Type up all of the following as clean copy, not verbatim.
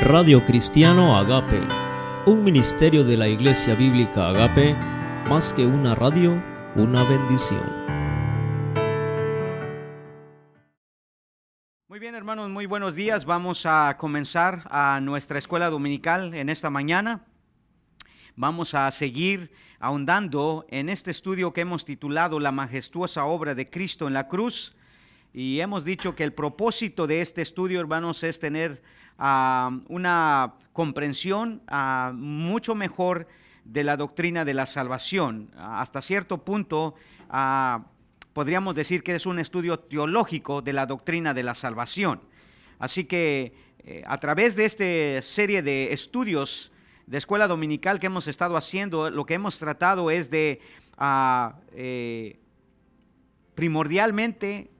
Radio Cristiano Agape, un ministerio de la Iglesia Bíblica Agape, más que una radio, una bendición. Muy bien, hermanos, muy buenos días. Vamos a comenzar a nuestra escuela dominical en esta mañana. Vamos a seguir ahondando en este estudio que hemos titulado La majestuosa obra de Cristo en la cruz. Y hemos dicho que el propósito de este estudio, hermanos, es tener una comprensión mucho mejor de la doctrina de la salvación. Hasta cierto punto podríamos decir que es un estudio teológico de la doctrina de la salvación. Así que a través de esta serie de estudios de escuela dominical que hemos estado haciendo, lo que hemos tratado es de primordialmente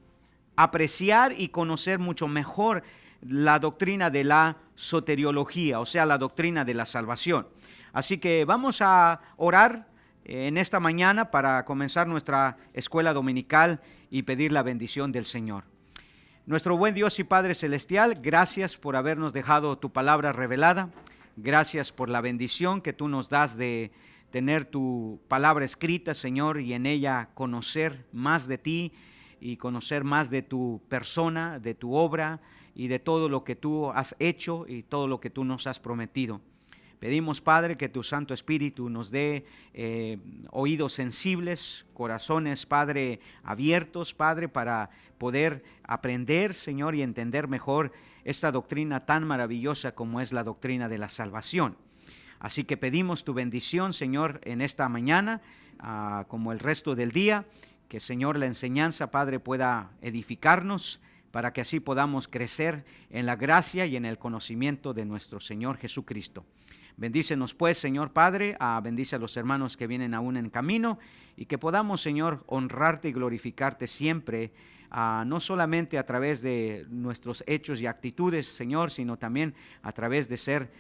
apreciar y conocer mucho mejor la doctrina de la soteriología, o sea, la doctrina de la salvación. Así que vamos a orar en esta mañana para comenzar nuestra escuela dominical y pedir la bendición del Señor. Nuestro buen Dios y Padre Celestial, gracias por habernos dejado tu palabra revelada. Gracias por la bendición que tú nos das de tener tu palabra escrita, Señor, y en ella conocer más de ti y conocer más de tu persona, de tu obra y de todo lo que tú has hecho y todo lo que tú nos has prometido. Pedimos, Padre, que tu Santo Espíritu nos dé oídos sensibles, corazones, Padre, abiertos, Padre, para poder aprender, Señor, y entender mejor esta doctrina tan maravillosa como es la doctrina de la salvación. Así que pedimos tu bendición, Señor, en esta mañana, como el resto del día, que, Señor, la enseñanza, Padre, pueda edificarnos, para que así podamos crecer en la gracia y en el conocimiento de nuestro Señor Jesucristo. Bendícenos pues, Señor Padre, bendice a los hermanos que vienen aún en camino y que podamos, Señor, honrarte y glorificarte siempre, no solamente a través de nuestros hechos y actitudes, Señor, sino también a través de ser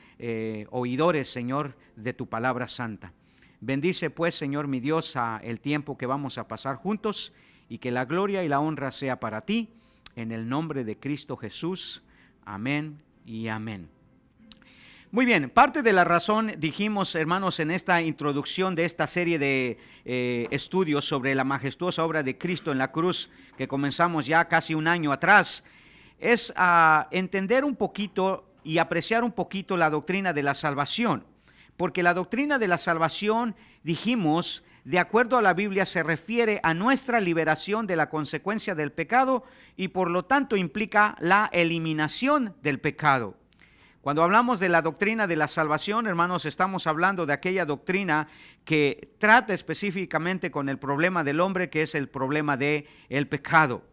oidores, Señor, de tu palabra santa. Bendice pues, Señor mi Dios, el tiempo que vamos a pasar juntos y que la gloria y la honra sea para ti. En el nombre de Cristo Jesús, amén y amén. Muy bien, parte de la razón, dijimos, hermanos, en esta introducción de esta serie de estudios sobre la majestuosa obra de Cristo en la cruz, que comenzamos ya casi un año atrás, es entender un poquito y apreciar un poquito la doctrina de la salvación. Porque la doctrina de la salvación, dijimos, de acuerdo a la Biblia, se refiere a nuestra liberación de la consecuencia del pecado y por lo tanto implica la eliminación del pecado. Cuando hablamos de la doctrina de la salvación, hermanos, estamos hablando de aquella doctrina que trata específicamente con el problema del hombre, que es el problema del pecado.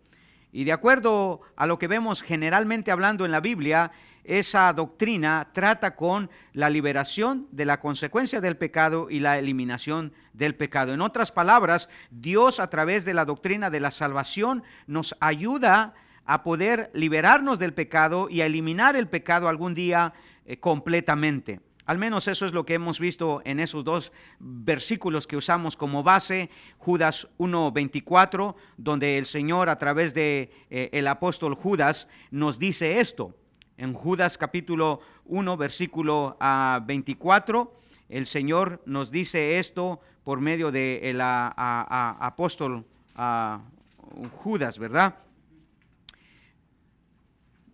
Y de acuerdo a lo que vemos generalmente hablando en la Biblia, esa doctrina trata con la liberación de la consecuencia del pecado y la eliminación del pecado. En otras palabras, Dios a través de la doctrina de la salvación nos ayuda a poder liberarnos del pecado y a eliminar el pecado algún día completamente. Al menos eso es lo que hemos visto en esos dos versículos que usamos como base, Judas 1:24, donde el Señor a través de el apóstol Judas nos dice esto. En Judas capítulo 1, versículo 24, el Señor nos dice esto por medio del apóstol Judas, ¿verdad?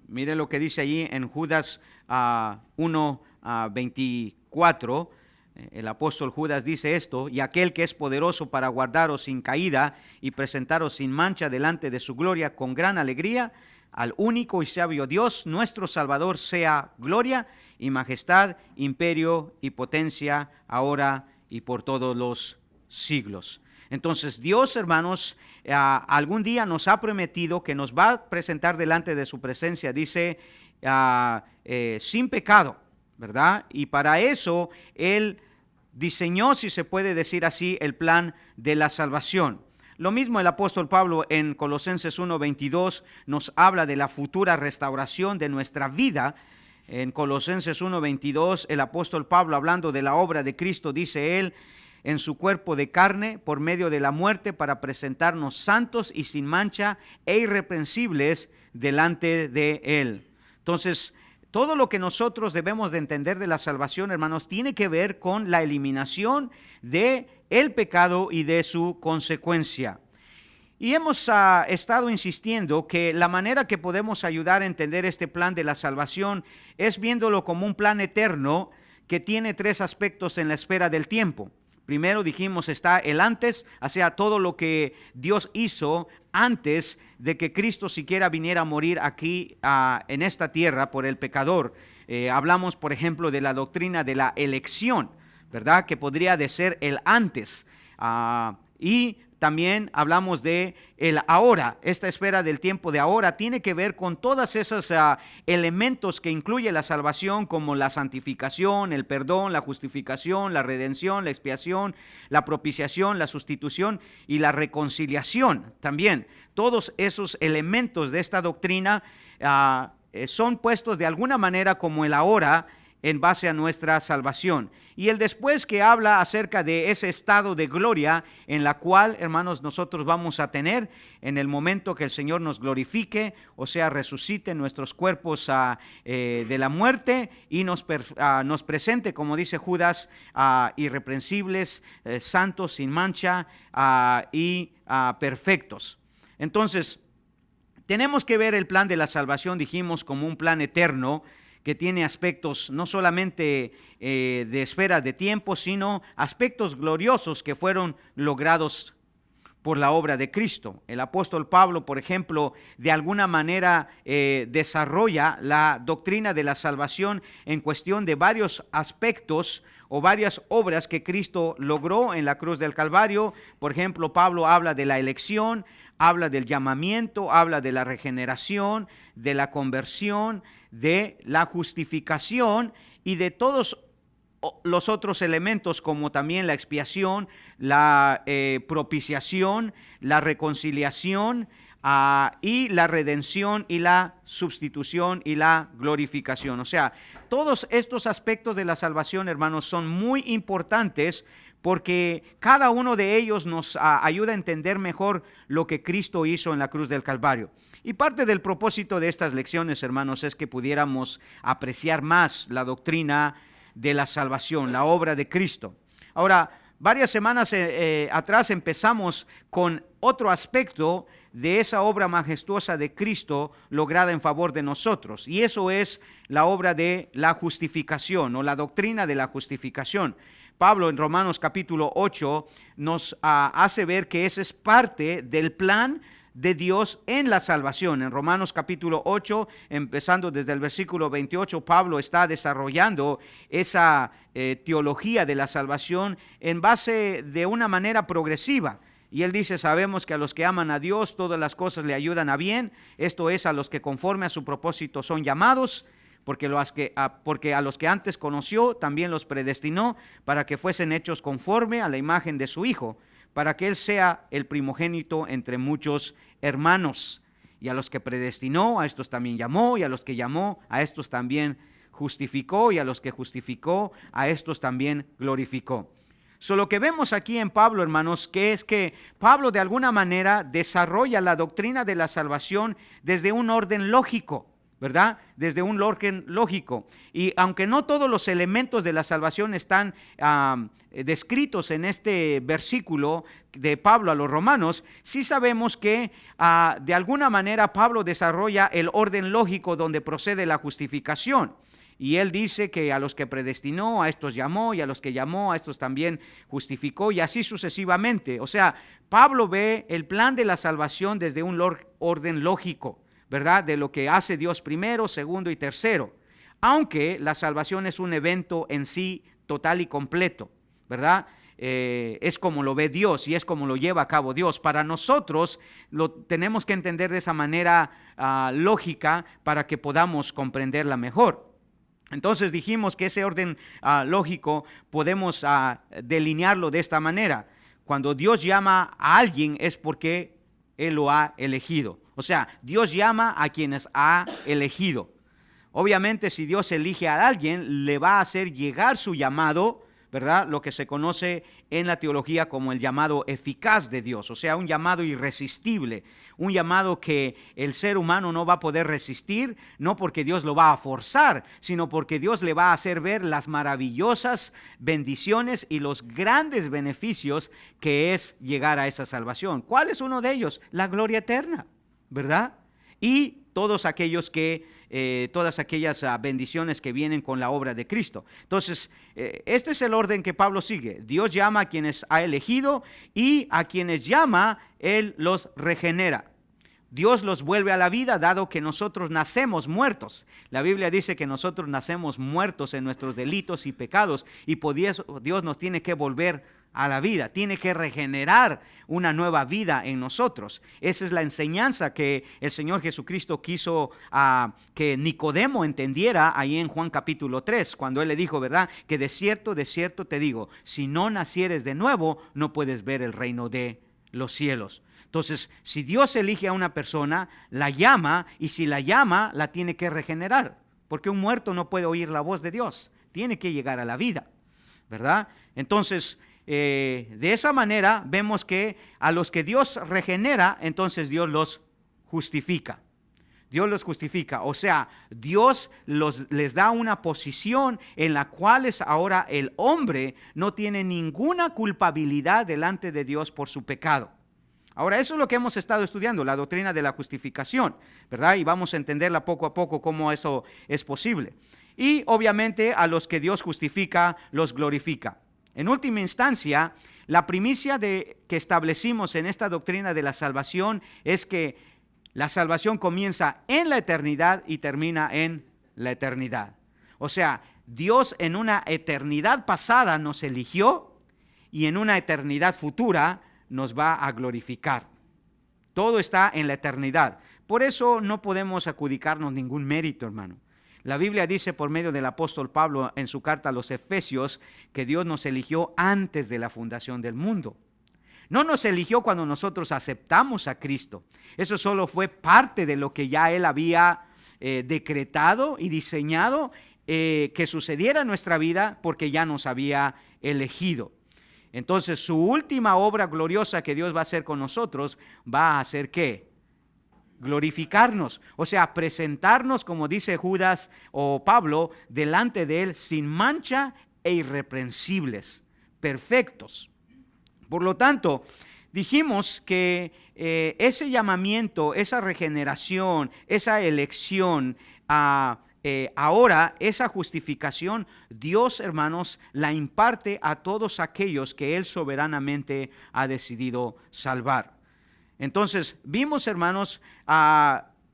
Mire lo que dice allí en Judas 1:24, el apóstol Judas dice esto: y aquel que es poderoso para guardaros sin caída y presentaros sin mancha delante de su gloria con gran alegría, al único y sabio Dios, nuestro Salvador, sea gloria y majestad, imperio y potencia, ahora y por todos los siglos. Entonces Dios, hermanos, algún día nos ha prometido que nos va a presentar delante de su presencia, dice, sin pecado, ¿verdad? Y para eso Él diseñó, si se puede decir así, el plan de la salvación. Lo mismo el apóstol Pablo en Colosenses 1:22 nos habla de la futura restauración de nuestra vida. En Colosenses 1:22 el apóstol Pablo, hablando de la obra de Cristo, dice él: en su cuerpo de carne por medio de la muerte, para presentarnos santos y sin mancha e irreprensibles delante de Él. Entonces, todo lo que nosotros debemos de entender de la salvación, hermanos, tiene que ver con la eliminación de el pecado y de su consecuencia. Y hemos estado insistiendo que la manera que podemos ayudar a entender este plan de la salvación es viéndolo como un plan eterno que tiene tres aspectos en la esfera del tiempo. Primero dijimos está el antes, o sea, todo lo que Dios hizo antes de que Cristo siquiera viniera a morir aquí en esta tierra por el pecador. Hablamos, por ejemplo, de la doctrina de la elección, ¿verdad? Que podría de ser el antes. Y también hablamos de el ahora. Esta esfera del tiempo de ahora tiene que ver con todos esos elementos que incluye la salvación, como la santificación, el perdón, la justificación, la redención, la expiación, la propiciación, la sustitución y la reconciliación. También todos esos elementos de esta doctrina son puestos de alguna manera como el ahora en base a nuestra salvación. Y el después, que habla acerca de ese estado de gloria en la cual, hermanos, nosotros vamos a tener en el momento que el Señor nos glorifique, o sea, resucite nuestros cuerpos de la muerte y nos presente, como dice Judas, irreprensibles, santos, sin mancha y perfectos. Entonces, tenemos que ver el plan de la salvación, dijimos, como un plan eterno, que tiene aspectos no solamente de esferas de tiempo, sino aspectos gloriosos que fueron logrados por la obra de Cristo. El apóstol Pablo, por ejemplo, de alguna manera desarrolla la doctrina de la salvación en cuestión de varios aspectos o varias obras que Cristo logró en la cruz del Calvario. Por ejemplo, Pablo habla de la elección, habla del llamamiento, habla de la regeneración, de la conversión, de la justificación y de todos los otros elementos, como también la expiación, la propiciación, la reconciliación y la redención y la sustitución y la glorificación. O sea, todos estos aspectos de la salvación, hermanos, son muy importantes porque cada uno de ellos nos ayuda a entender mejor lo que Cristo hizo en la cruz del Calvario. Y parte del propósito de estas lecciones, hermanos, es que pudiéramos apreciar más la doctrina de la salvación, la obra de Cristo. Ahora, varias semanas atrás empezamos con otro aspecto de esa obra majestuosa de Cristo lograda en favor de nosotros, y eso es la obra de la justificación o la doctrina de la justificación. Pablo en Romanos capítulo 8 nos hace ver que ese es parte del plan de Dios en la salvación. En Romanos capítulo 8, empezando desde el versículo 28, Pablo está desarrollando esa teología de la salvación en base de una manera progresiva. Y él dice, sabemos que a los que aman a Dios todas las cosas le ayudan a bien, esto es, a los que conforme a su propósito son llamados, porque a los que antes conoció también los predestinó para que fuesen hechos conforme a la imagen de su Hijo, para que Él sea el primogénito entre muchos hermanos. Y a los que predestinó, a estos también llamó, y a los que llamó, a estos también justificó, y a los que justificó, a estos también glorificó. Lo que vemos aquí en Pablo, hermanos, que es que Pablo de alguna manera desarrolla la doctrina de la salvación desde un orden lógico, ¿verdad? Desde un orden lógico. Y aunque no todos los elementos de la salvación están descritos en este versículo de Pablo a los romanos, sí sabemos que de alguna manera Pablo desarrolla el orden lógico donde procede la justificación. Y él dice que a los que predestinó, a estos llamó, y a los que llamó, a estos también justificó, y así sucesivamente. O sea, Pablo ve el plan de la salvación desde un orden lógico, ¿verdad? De lo que hace Dios primero, segundo y tercero. Aunque la salvación es un evento en sí total y completo, ¿verdad? Es como lo ve Dios y es como lo lleva a cabo Dios. Para nosotros lo tenemos que entender de esa manera lógica para que podamos comprenderla mejor. Entonces dijimos que ese orden lógico podemos delinearlo de esta manera. Cuando Dios llama a alguien es porque Él lo ha elegido. O sea, Dios llama a quienes ha elegido. Obviamente, si Dios elige a alguien, le va a hacer llegar su llamado ¿verdad? Lo que se conoce en la teología como el llamado eficaz de Dios, o sea, un llamado irresistible, un llamado que el ser humano no va a poder resistir, no porque Dios lo va a forzar, sino porque Dios le va a hacer ver las maravillosas bendiciones y los grandes beneficios que es llegar a esa salvación. ¿Cuál es uno de ellos? La gloria eterna, ¿verdad? Y todas aquellas bendiciones que vienen con la obra de Cristo. Entonces, este es el orden que Pablo sigue. Dios llama a quienes ha elegido y a quienes llama, Él los regenera. Dios los vuelve a la vida dado que nosotros nacemos muertos. La Biblia dice que nosotros nacemos muertos en nuestros delitos y pecados y por eso Dios nos tiene que volver a la vida, tiene que regenerar una nueva vida en nosotros. Esa es la enseñanza que el Señor Jesucristo quiso que Nicodemo entendiera ahí en Juan capítulo 3, cuando Él le dijo, ¿verdad? Que de cierto te digo, si no nacieres de nuevo, no puedes ver el reino de los cielos. Entonces, si Dios elige a una persona, la llama, y si la llama, la tiene que regenerar, porque un muerto no puede oír la voz de Dios, tiene que llegar a la vida, ¿verdad? Entonces, de esa manera vemos que a los que Dios regenera, entonces Dios los justifica. Dios los justifica, o sea, Dios les da una posición en la cual ahora el hombre no tiene ninguna culpabilidad delante de Dios por su pecado. Ahora, eso es lo que hemos estado estudiando, la doctrina de la justificación, ¿verdad? Y vamos a entenderla poco a poco cómo eso es posible. Y obviamente a los que Dios justifica, los glorifica. En última instancia, la primicia que establecimos en esta doctrina de la salvación es que la salvación comienza en la eternidad y termina en la eternidad. O sea, Dios en una eternidad pasada nos eligió y en una eternidad futura nos va a glorificar. Todo está en la eternidad. Por eso no podemos adjudicarnos ningún mérito, hermano. La Biblia dice por medio del apóstol Pablo en su carta a los Efesios que Dios nos eligió antes de la fundación del mundo. No nos eligió cuando nosotros aceptamos a Cristo. Eso solo fue parte de lo que ya Él había decretado y diseñado que sucediera en nuestra vida porque ya nos había elegido. Entonces su última obra gloriosa que Dios va a hacer con nosotros va a hacer ¿qué? Glorificarnos, o sea, presentarnos, como dice Judas o Pablo, delante de Él sin mancha e irreprensibles, perfectos. Por lo tanto, dijimos que ese llamamiento, esa regeneración, esa elección, ahora esa justificación, Dios, hermanos, la imparte a todos aquellos que Él soberanamente ha decidido salvar. Entonces, vimos, hermanos,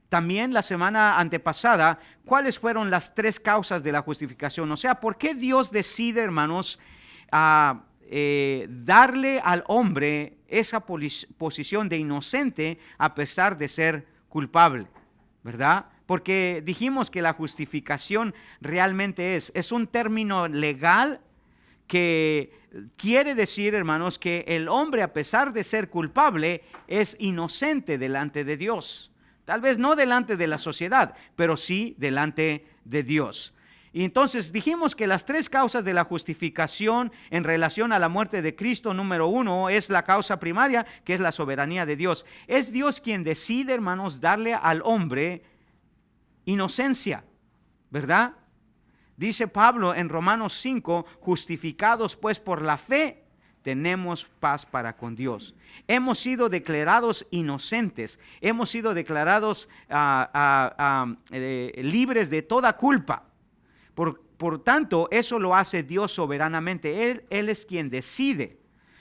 también la semana antepasada, cuáles fueron las tres causas de la justificación. O sea, ¿por qué Dios decide, hermanos, darle al hombre esa posición de inocente a pesar de ser culpable? ¿Verdad? Porque dijimos que la justificación realmente es un término legal que quiere decir, hermanos, que el hombre, a pesar de ser culpable, es inocente delante de Dios. Tal vez no delante de la sociedad, pero sí delante de Dios. Y entonces dijimos que las tres causas de la justificación en relación a la muerte de Cristo, número uno, es la causa primaria, que es la soberanía de Dios. Es Dios quien decide, hermanos, darle al hombre inocencia, ¿verdad? Dice Pablo en Romanos 5, justificados pues por la fe, tenemos paz para con Dios. Hemos sido declarados inocentes, hemos sido declarados libres de toda culpa. Por tanto, eso lo hace Dios soberanamente. Él es quien decide.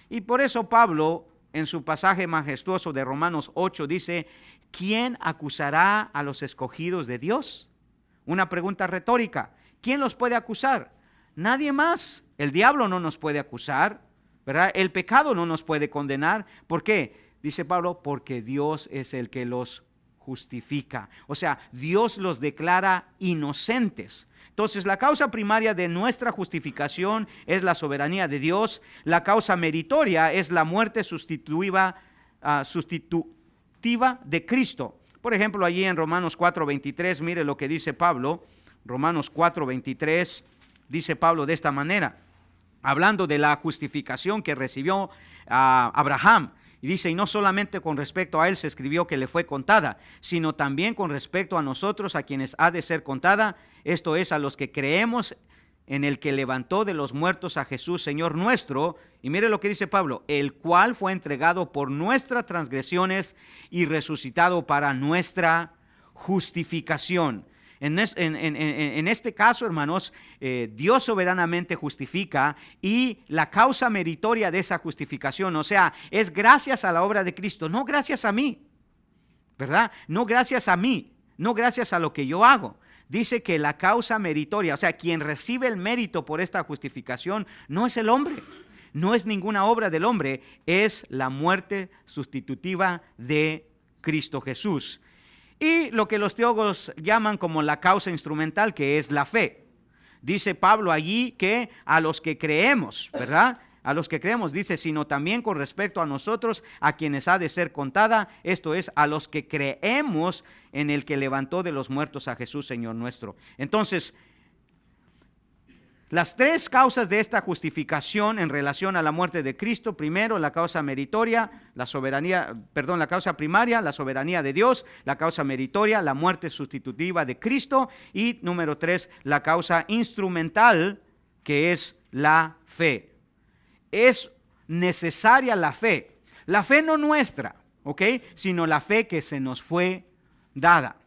Y por eso Pablo, en su pasaje majestuoso de Romanos 8, dice, ¿quién acusará a los escogidos de Dios? Una pregunta retórica. ¿Quién los puede acusar? Nadie más. El diablo no nos puede acusar, ¿verdad? El pecado no nos puede condenar. ¿Por qué? Dice Pablo, porque Dios es el que los justifica. O sea, Dios los declara inocentes. Entonces, la causa primaria de nuestra justificación es la soberanía de Dios. La causa meritoria es la muerte sustitutiva de Cristo. Por ejemplo, allí en Romanos 4:23, mire lo que dice Pablo. Romanos 4:23, dice Pablo de esta manera: hablando de la justificación que recibió Abraham. Y dice, y no solamente con respecto a él se escribió que le fue contada, sino también con respecto a nosotros, a quienes ha de ser contada, esto es, a los que creemos en el que levantó de los muertos a Jesús, Señor nuestro. Y mire lo que dice Pablo, el cual fue entregado por nuestras transgresiones y resucitado para nuestra justificación. En este caso, hermanos, Dios soberanamente justifica, y la causa meritoria de esa justificación, o sea, es gracias a la obra de Cristo, no gracias a mí, ¿verdad? No gracias a mí, no gracias a lo que yo hago. Dice que la causa meritoria, o sea, quien recibe el mérito por esta justificación no es el hombre, no es ninguna obra del hombre, es la muerte sustitutiva de Cristo Jesús. Y lo que los teólogos llaman como la causa instrumental, que es la fe. Dice Pablo allí que a los que creemos, ¿verdad? A los que creemos, dice, sino también con respecto a nosotros, a quienes ha de ser contada, esto es, a los que creemos en el que levantó de los muertos a Jesús, Señor nuestro. Entonces, las tres causas de esta justificación en relación a la muerte de Cristo: primero, la causa meritoria, la causa primaria, la soberanía de Dios; la causa meritoria, la muerte sustitutiva de Cristo; y número 3, la causa instrumental, que es la fe. Es necesaria la fe no nuestra, ¿ok? Sino la fe que se nos fue dada.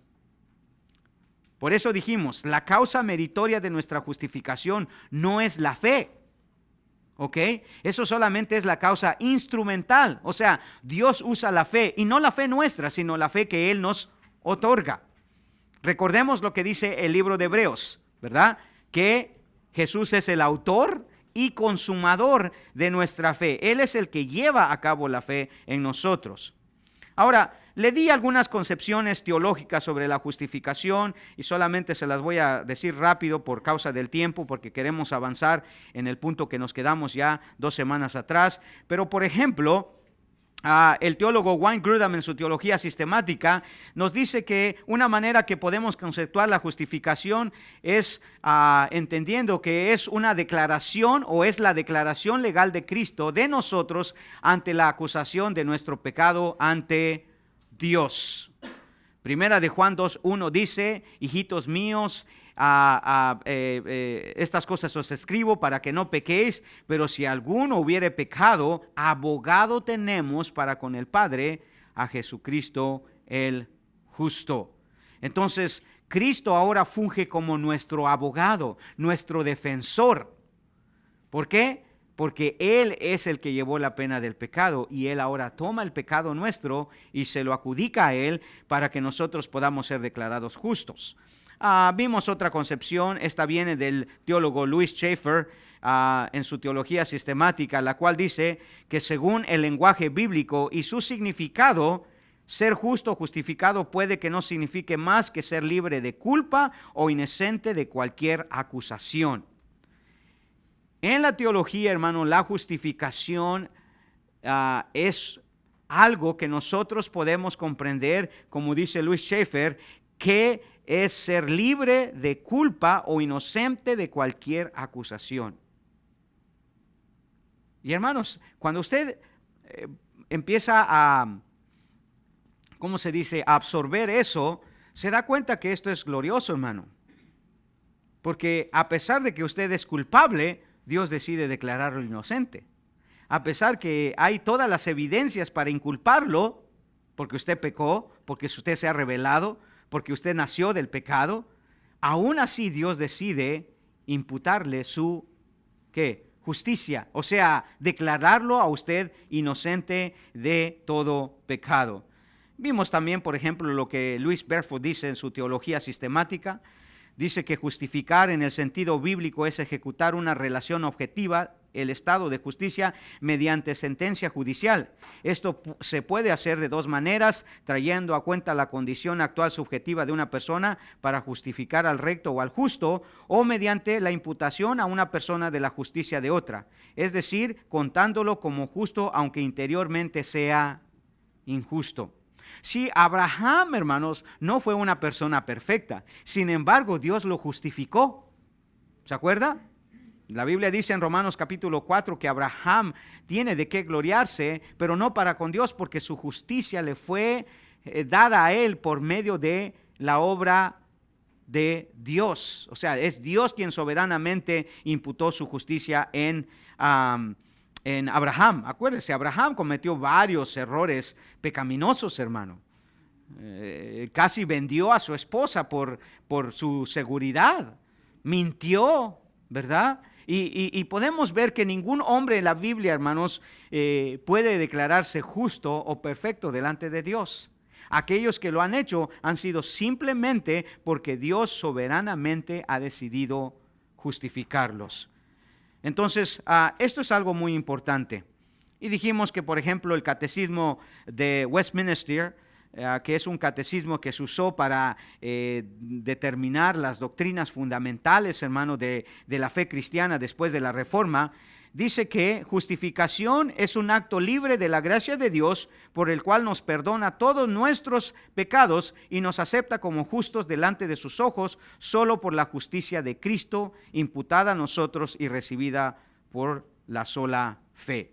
Por eso dijimos, la causa meritoria de nuestra justificación no es la fe, ¿ok? Eso solamente es la causa instrumental. O sea, Dios usa la fe, y no la fe nuestra, sino la fe que Él nos otorga. Recordemos lo que dice el libro de Hebreos, ¿verdad? Que Jesús es el autor y consumador de nuestra fe. Él es el que lleva a cabo la fe en nosotros. Ahora, le di algunas concepciones teológicas sobre la justificación, y solamente se las voy a decir rápido por causa del tiempo, porque queremos avanzar en el punto que nos quedamos ya 2 semanas atrás. Pero, por ejemplo, el teólogo Wayne Grudem, en su teología sistemática, nos dice que una manera que podemos conceptuar la justificación es entendiendo que es una declaración, o es la declaración legal de Cristo de nosotros ante la acusación de nuestro pecado ante Dios. Primera de Juan 2:1 dice: hijitos míos, estas cosas os escribo para que no pequéis, pero si alguno hubiere pecado, abogado tenemos para con el Padre, a Jesucristo el justo. Entonces, Cristo ahora funge como nuestro abogado, nuestro defensor. ¿Por qué? Porque Él es el que llevó la pena del pecado, y Él ahora toma el pecado nuestro y se lo adjudica a Él para que nosotros podamos ser declarados justos. Vimos otra concepción, esta viene del teólogo Louis Schaeffer en su teología sistemática, la cual dice que según el lenguaje bíblico y su significado, ser justo o justificado puede que no signifique más que ser libre de culpa o inocente de cualquier acusación. En la teología, hermano, la justificación es algo que nosotros podemos comprender, como dice Louis Schaeffer, que es ser libre de culpa o inocente de cualquier acusación. Y hermanos, cuando usted empieza a, ¿cómo se dice?, a absorber eso, se da cuenta que esto es glorioso, hermano. Porque a pesar de que usted es culpable, Dios decide declararlo inocente. A pesar que hay todas las evidencias para inculparlo, porque usted pecó, porque usted se ha rebelado, porque usted nació del pecado, aún así Dios decide imputarle su, ¿qué?, justicia. O sea, declararlo a usted inocente de todo pecado. Vimos también, por ejemplo, lo que Louis Berford dice en su teología sistemática. Dice que justificar en el sentido bíblico es ejecutar una relación objetiva, el estado de justicia, mediante sentencia judicial. Esto se puede hacer de 2 maneras, trayendo a cuenta la condición actual subjetiva de una persona para justificar al recto o al justo, o mediante la imputación a una persona de la justicia de otra, es decir, contándolo como justo aunque interiormente sea injusto. Si Abraham, hermanos, no fue una persona perfecta, sin embargo, Dios lo justificó. ¿Se acuerda? La Biblia dice en Romanos capítulo 4 que Abraham tiene de qué gloriarse, pero no para con Dios, porque su justicia le fue dada a él por medio de la obra de Dios. O sea, es Dios quien soberanamente imputó su justicia en Abraham. Acuérdese, Abraham cometió varios errores pecaminosos, hermano. Casi vendió a su esposa por su seguridad. Mintió, ¿verdad? Y podemos ver que ningún hombre en la Biblia, hermanos, puede declararse justo o perfecto delante de Dios. Aquellos que lo han hecho han sido simplemente porque Dios soberanamente ha decidido justificarlos. Entonces, esto es algo muy importante. Y dijimos que, por ejemplo, el catecismo de Westminster, que es un catecismo que se usó para determinar las doctrinas fundamentales, hermano, de la fe cristiana después de la Reforma, dice que justificación es un acto libre de la gracia de Dios por el cual nos perdona todos nuestros pecados y nos acepta como justos delante de sus ojos solo por la justicia de Cristo imputada a nosotros y recibida por la sola fe.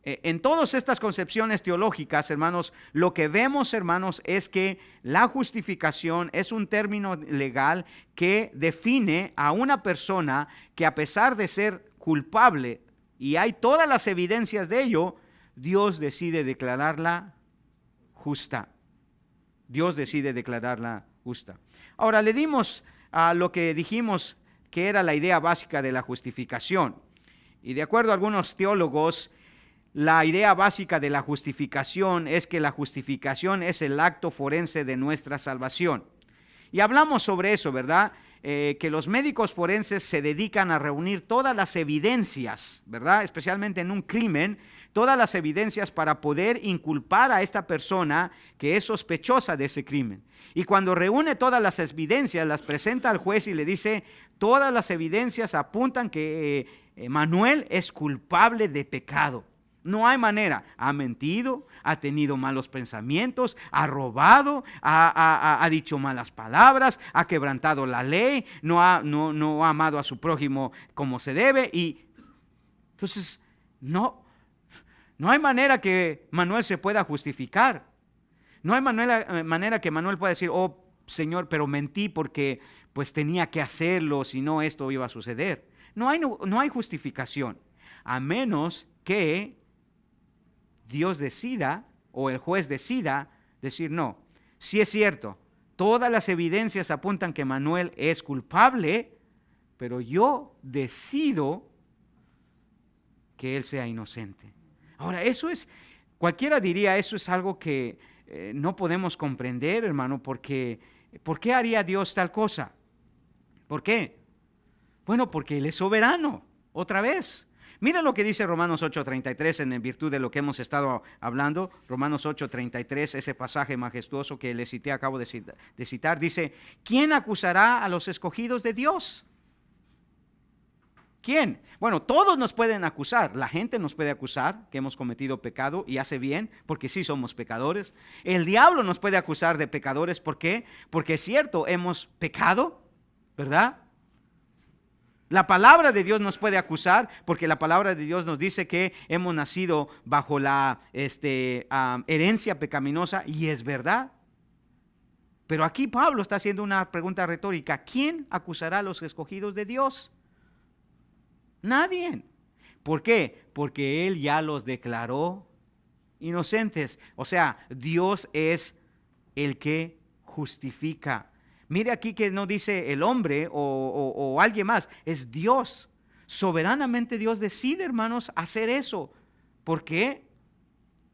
En todas estas concepciones teológicas, hermanos, lo que vemos, hermanos, es que la justificación es un término legal que define a una persona que, a pesar de ser culpable, y hay todas las evidencias de ello, Dios decide declararla justa. Dios decide declararla justa. Ahora, le dimos a lo que dijimos que era la idea básica de la justificación. Y de acuerdo a algunos teólogos, la idea básica de la justificación es que la justificación es el acto forense de nuestra salvación. Y hablamos sobre eso, ¿verdad? Que los médicos forenses se dedican a reunir todas las evidencias, ¿verdad? Especialmente en un crimen, todas las evidencias para poder inculpar a esta persona que es sospechosa de ese crimen. Y cuando reúne todas las evidencias, las presenta al juez y le dice, todas las evidencias apuntan que Manuel es culpable de pecado. No hay manera. Ha mentido, ha tenido malos pensamientos, ha robado, ha dicho malas palabras, ha quebrantado la ley, no ha amado a su prójimo como se debe. Y entonces no hay manera que Manuel se pueda justificar. No hay manera que Manuel pueda decir, oh Señor, pero mentí porque pues tenía que hacerlo, si no esto iba a suceder. No hay justificación, a menos que Dios decida o el juez decida decir no, sí es cierto, todas las evidencias apuntan que Manuel es culpable, pero yo decido que él sea inocente. Ahora, cualquiera diría, eso es algo que no podemos comprender, hermano, porque ¿por qué haría Dios tal cosa? ¿Por qué? Bueno, porque Él es soberano, otra vez. Mira lo que dice Romanos 8:33 en virtud de lo que hemos estado hablando. Romanos 8:33, ese pasaje majestuoso que le cité, acabo de citar, dice, ¿quién acusará a los escogidos de Dios? ¿Quién? Bueno, todos nos pueden acusar. La gente nos puede acusar que hemos cometido pecado y hace bien, porque sí somos pecadores. El diablo nos puede acusar de pecadores. ¿Por qué? Porque es cierto, hemos pecado, ¿verdad? La palabra de Dios nos puede acusar porque la palabra de Dios nos dice que hemos nacido bajo la herencia pecaminosa, y es verdad. Pero aquí Pablo está haciendo una pregunta retórica. ¿Quién acusará a los escogidos de Dios? Nadie. ¿Por qué? Porque Él ya los declaró inocentes. O sea, Dios es el que justifica. Mire aquí que no dice el hombre o alguien más, es Dios. Soberanamente Dios decide, hermanos, hacer eso. ¿Por qué?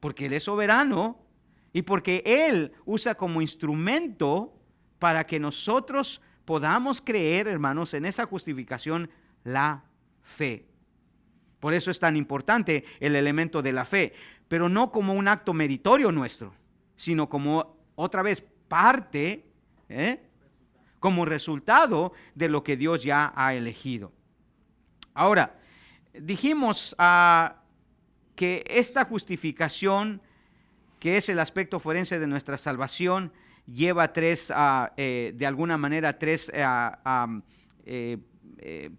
Porque Él es soberano y porque Él usa como instrumento para que nosotros podamos creer, hermanos, en esa justificación, la fe. Por eso es tan importante el elemento de la fe, pero no como un acto meritorio nuestro, sino como, otra vez, parte, como resultado de lo que Dios ya ha elegido. Ahora, dijimos que esta justificación, que es el aspecto forense de nuestra salvación, lleva de alguna manera tres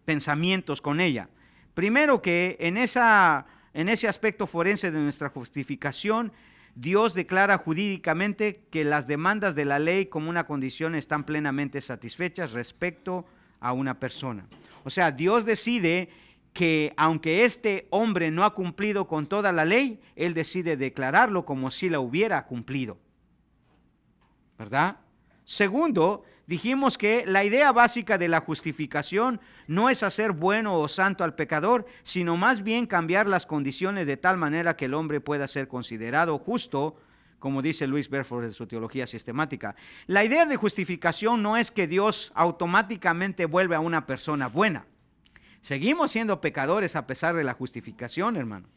pensamientos con ella. Primero que en ese aspecto forense de nuestra justificación, Dios declara jurídicamente que las demandas de la ley como una condición están plenamente satisfechas respecto a una persona. O sea, Dios decide que aunque este hombre no ha cumplido con toda la ley, Él decide declararlo como si la hubiera cumplido. ¿Verdad? Segundo, dijimos que la idea básica de la justificación no es hacer bueno o santo al pecador, sino más bien cambiar las condiciones de tal manera que el hombre pueda ser considerado justo, como dice Louis Berford en su teología sistemática. La idea de justificación no es que Dios automáticamente vuelve a una persona buena. Seguimos siendo pecadores a pesar de la justificación, hermano.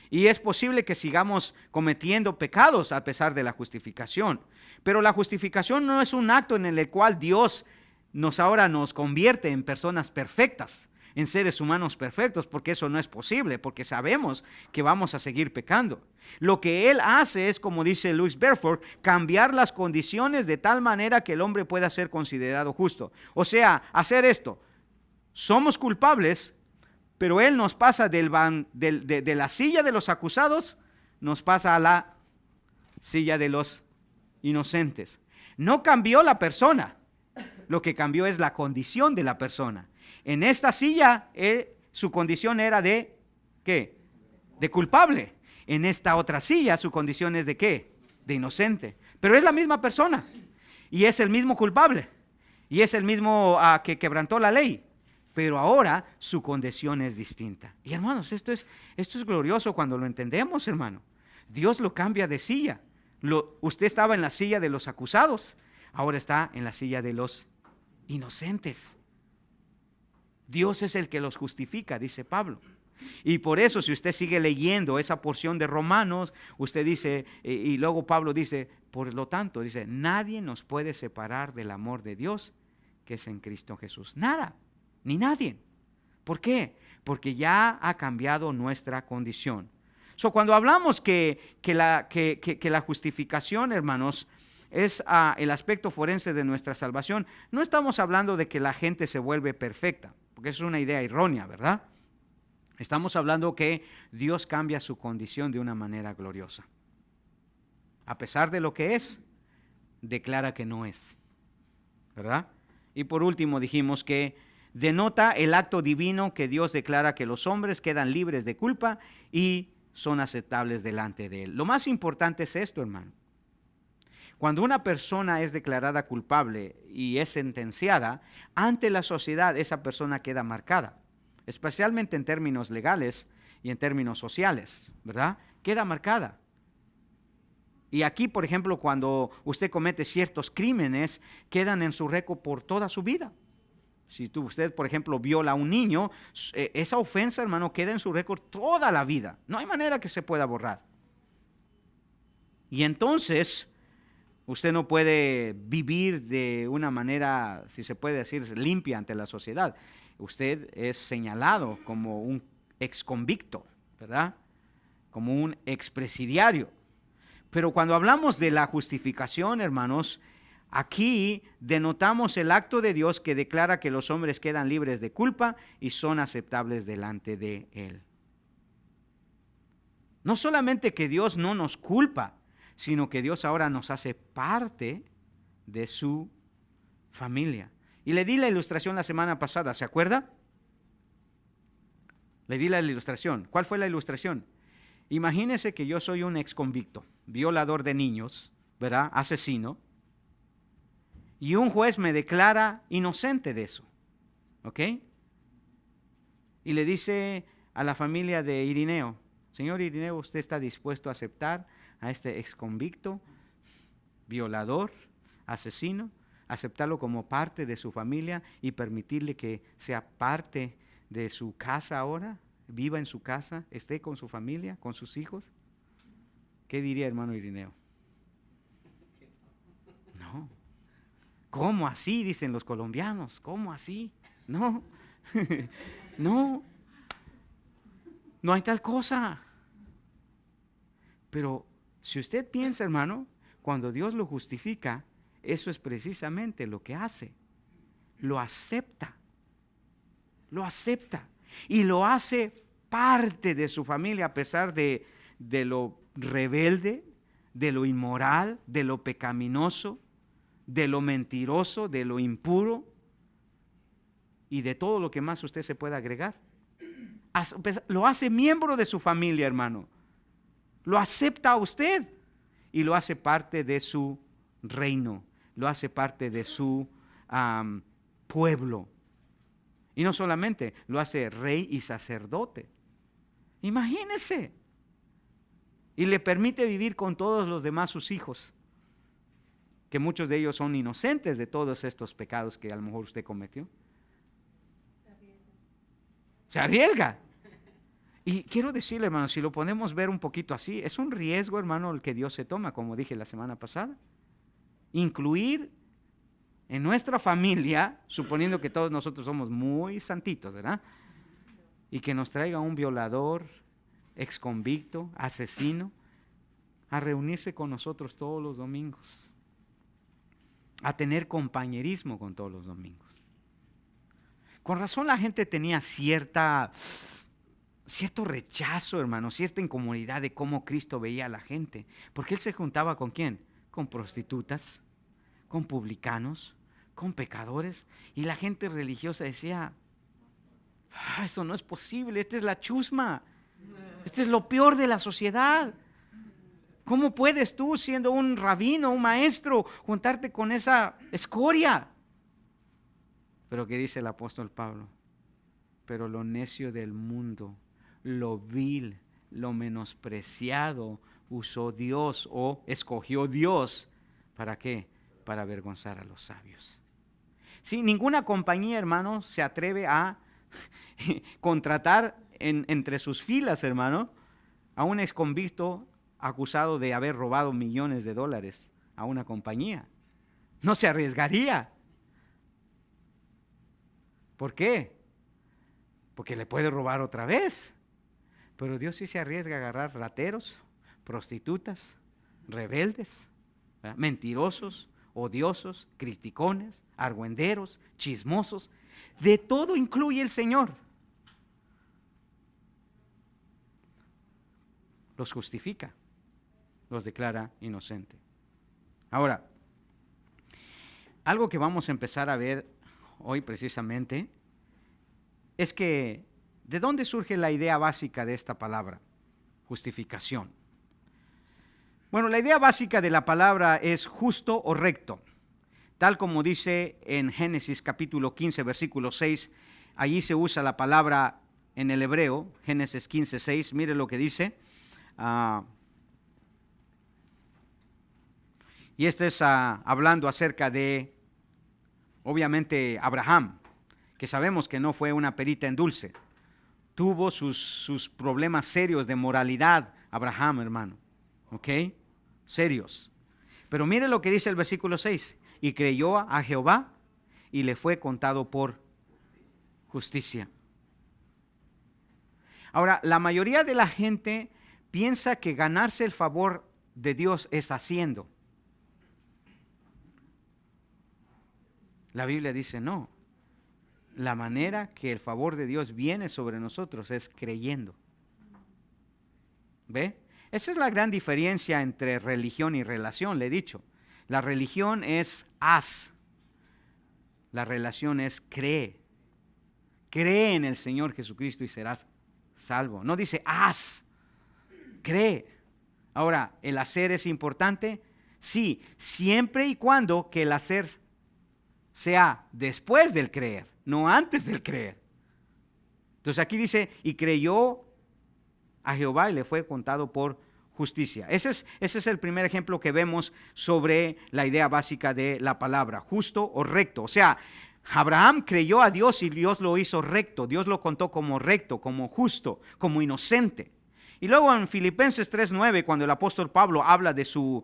Y es posible que sigamos cometiendo pecados a pesar de la justificación. Pero la justificación no es un acto en el cual Dios ahora nos convierte en personas perfectas, en seres humanos perfectos, porque eso no es posible, porque sabemos que vamos a seguir pecando. Lo que Él hace es, como dice Louis Berford, cambiar las condiciones de tal manera que el hombre pueda ser considerado justo. O sea, hacer esto. Somos culpables, pero Él nos pasa de la silla de los acusados, nos pasa a la silla de los inocentes. No cambió la persona, lo que cambió es la condición de la persona. En esta silla, su condición era de, ¿qué? De culpable. En esta otra silla, su condición es de ¿qué? De inocente. Pero es la misma persona, y es el mismo culpable, y es el mismo que quebrantó la ley. Pero ahora su condición es distinta. Y hermanos, esto es glorioso cuando lo entendemos, hermano. Dios lo cambia de silla. Usted estaba en la silla de los acusados, ahora está en la silla de los inocentes. Dios es el que los justifica, dice Pablo. Y por eso, si usted sigue leyendo esa porción de Romanos, usted dice, y luego Pablo dice, por lo tanto, dice, nadie nos puede separar del amor de Dios que es en Cristo Jesús. Nada. Ni nadie. ¿Por qué? Porque ya ha cambiado nuestra condición. Cuando hablamos que la justificación, hermanos, es el aspecto forense de nuestra salvación, no estamos hablando de que la gente se vuelve perfecta, porque eso es una idea errónea, ¿verdad? Estamos hablando que Dios cambia su condición de una manera gloriosa. A pesar de lo que es, declara que no es, ¿verdad? Y por último dijimos que denota el acto divino que Dios declara que los hombres quedan libres de culpa y son aceptables delante de Él. Lo más importante es esto, hermano. Cuando una persona es declarada culpable y es sentenciada, ante la sociedad esa persona queda marcada, especialmente en términos legales y en términos sociales, ¿verdad? Queda marcada. Y aquí, por ejemplo, cuando usted comete ciertos crímenes, quedan en su récord por toda su vida. Si usted, por ejemplo, viola a un niño, esa ofensa, hermano, queda en su récord toda la vida. No hay manera que se pueda borrar. Y entonces, usted no puede vivir de una manera, si se puede decir, limpia ante la sociedad. Usted es señalado como un exconvicto, ¿verdad? Como un expresidiario. Pero cuando hablamos de la justificación, hermanos, aquí denotamos el acto de Dios que declara que los hombres quedan libres de culpa y son aceptables delante de Él. No solamente que Dios no nos culpa, sino que Dios ahora nos hace parte de su familia. Y le di la ilustración la semana pasada, ¿se acuerda? Le di la ilustración. ¿Cuál fue la ilustración? Imagínese que yo soy un exconvicto, violador de niños, ¿verdad? Asesino. Y un juez me declara inocente de eso, ¿ok? Y le dice a la familia de Irineo, señor Irineo, ¿usted está dispuesto a aceptar a este exconvicto, violador, asesino, aceptarlo como parte de su familia y permitirle que sea parte de su casa ahora, viva en su casa, esté con su familia, con sus hijos? ¿Qué diría, hermano Irineo? No. ¿Cómo así? Dicen los colombianos. ¿Cómo así? No. No hay tal cosa. Pero si usted piensa, hermano, cuando Dios lo justifica, eso es precisamente lo que hace. Lo acepta. lo acepta y lo hace parte de su familia a pesar de lo rebelde, de lo inmoral, de lo pecaminoso, de lo mentiroso, de lo impuro y de todo lo que más usted se pueda agregar. Lo hace miembro de su familia, hermano. Lo acepta a usted y lo hace parte de su reino, lo hace parte de su pueblo. Y no solamente, lo hace rey y sacerdote. Imagínese. Y le permite vivir con todos los demás sus hijos, que muchos de ellos son inocentes de todos estos pecados que a lo mejor usted cometió. Se arriesga. Y quiero decirle, hermano, si lo podemos ver un poquito así, es un riesgo, hermano, el que Dios se toma, como dije la semana pasada. Incluir en nuestra familia, suponiendo que todos nosotros somos muy santitos, ¿verdad? Y que nos traiga un violador, exconvicto, asesino, a reunirse con nosotros todos los domingos, a tener compañerismo con todos los domingos. Con razón la gente tenía cierto rechazo, hermano, cierta incomodidad de cómo Cristo veía a la gente, porque Él se juntaba ¿con quién? Con prostitutas, con publicanos, con pecadores, y la gente religiosa decía, eso no es posible, esta es la chusma, este es lo peor de la sociedad. ¿Cómo puedes tú, siendo un rabino, un maestro, juntarte con esa escoria? Pero ¿qué dice el apóstol Pablo? Pero lo necio del mundo, lo vil, lo menospreciado, usó Dios o escogió Dios. ¿Para qué? Para avergonzar a los sabios. Sí, ninguna compañía, hermano, se atreve a contratar entre sus filas, hermano, a un exconvicto acusado de haber robado millones de dólares a una compañía. No se arriesgaría. ¿Por qué? Porque le puede robar otra vez. Pero Dios sí se arriesga a agarrar rateros, prostitutas, rebeldes, ¿verdad? Mentirosos, odiosos, criticones, argüenderos, chismosos. De todo incluye el Señor. Los justifica, los declara inocentes. Ahora, algo que vamos a empezar a ver hoy precisamente es que ¿de dónde surge la idea básica de esta palabra? Justificación. Bueno, la idea básica de la palabra es justo o recto, tal como dice en Génesis capítulo 15, versículo 6, allí se usa la palabra en el hebreo, Génesis 15, 6, mire lo que dice. Y este es hablando acerca de, obviamente, Abraham, que sabemos que no fue una perita en dulce. Tuvo sus problemas serios de moralidad, Abraham, hermano. ¿Ok? Serios. Pero mire lo que dice el versículo 6. Y creyó a Jehová y le fue contado por justicia. Ahora, la mayoría de la gente piensa que ganarse el favor de Dios es haciendo. La Biblia dice no. La manera que el favor de Dios viene sobre nosotros es creyendo. ¿Ve? Esa es la gran diferencia entre religión y relación, le he dicho. La religión es haz. La relación es cree. Cree en el Señor Jesucristo y serás salvo. No dice haz. Cree. Ahora, ¿el hacer es importante? Sí, siempre y cuando que el hacer sea después del creer, no antes del creer. Entonces aquí dice, y creyó a Jehová y le fue contado por justicia. Ese es el primer ejemplo que vemos sobre la idea básica de la palabra, justo o recto. O sea, Abraham creyó a Dios y Dios lo hizo recto. Dios lo contó como recto, como justo, como inocente. Y luego en Filipenses 3:9, cuando el apóstol Pablo habla de su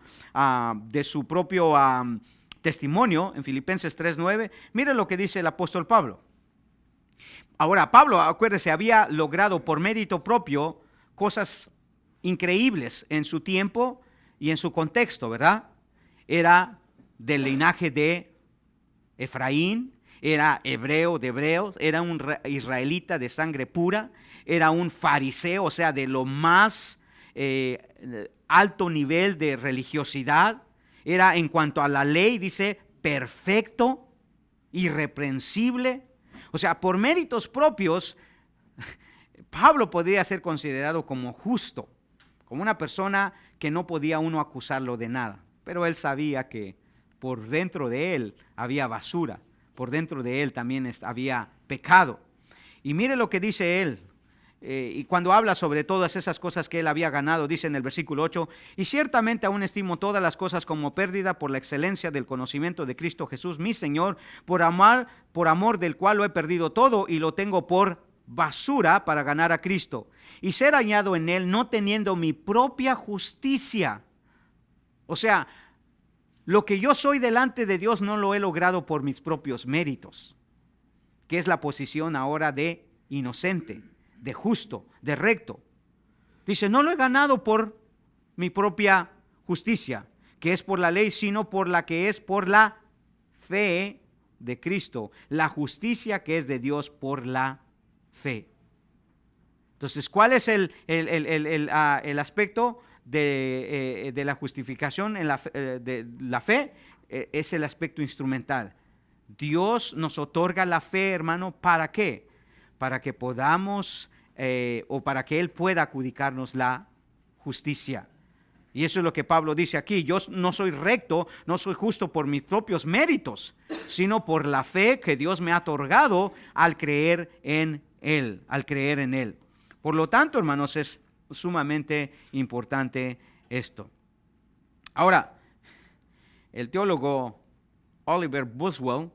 propio testimonio, en Filipenses 3:9, mire lo que dice el apóstol Pablo. Ahora, Pablo, acuérdese, había logrado por mérito propio cosas increíbles en su tiempo y en su contexto, ¿verdad? Era del linaje de Efraín, era hebreo de hebreos, era un israelita de sangre pura, era un fariseo, o sea, de lo más alto nivel de religiosidad. Era, en cuanto a la ley, dice, perfecto, irreprensible. O sea, por méritos propios, Pablo podría ser considerado como justo, como una persona que no podía uno acusarlo de nada. Pero él sabía que por dentro de él había basura, por dentro de él también había pecado. Y mire lo que dice él. Y cuando habla sobre todas esas cosas que él había ganado, dice en el versículo 8, y ciertamente aún estimo todas las cosas como pérdida por la excelencia del conocimiento de Cristo Jesús, mi Señor, por amor del cual lo he perdido todo y lo tengo por basura para ganar a Cristo y ser hallado en él, no teniendo mi propia justicia. O sea, lo que yo soy delante de Dios no lo he logrado por mis propios méritos, que es la posición ahora de inocente, de justo, de recto. Dice, no lo he ganado por mi propia justicia, que es por la ley, sino por la que es por la fe de Cristo, la justicia que es de Dios por la fe. Entonces, ¿cuál es el aspecto de la justificación de la fe? Es el aspecto instrumental. Dios nos otorga la fe, hermano, ¿para qué? Para que podamos o para que Él pueda adjudicarnos la justicia. Y eso es lo que Pablo dice aquí. Yo no soy recto, no soy justo por mis propios méritos, sino por la fe que Dios me ha otorgado al creer en Él, Por lo tanto, hermanos, es sumamente importante esto. Ahora, el teólogo Oliver Buswell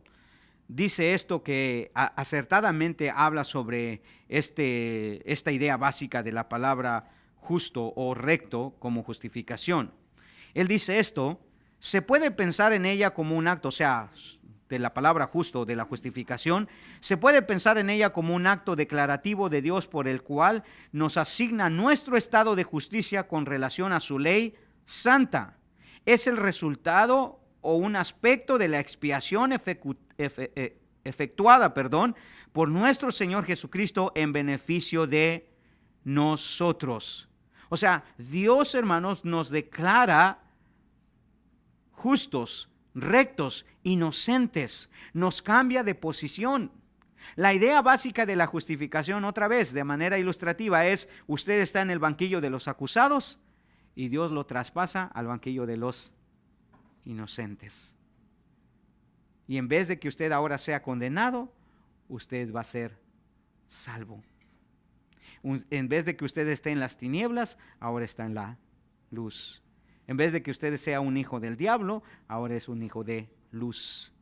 dice esto que acertadamente habla sobre esta idea básica de la palabra justo o recto como justificación. Él dice esto, se puede pensar en ella como un acto, o sea, de la palabra justo, de la justificación, se puede pensar en ella como un acto declarativo de Dios por el cual nos asigna nuestro estado de justicia con relación a su ley santa. Es el resultado o un aspecto de la expiación efectuada por nuestro Señor Jesucristo en beneficio de nosotros. O sea, Dios, hermanos, nos declara justos, rectos, inocentes, nos cambia de posición. La idea básica de la justificación, otra vez, de manera ilustrativa, es: usted está en el banquillo de los acusados y Dios lo traspasa al banquillo de los inocentes. Y en vez de que usted ahora sea condenado, usted va a ser salvo. En vez de que usted esté en las tinieblas, ahora está en la luz. En vez de que usted sea un hijo del diablo, ahora es un hijo de luz.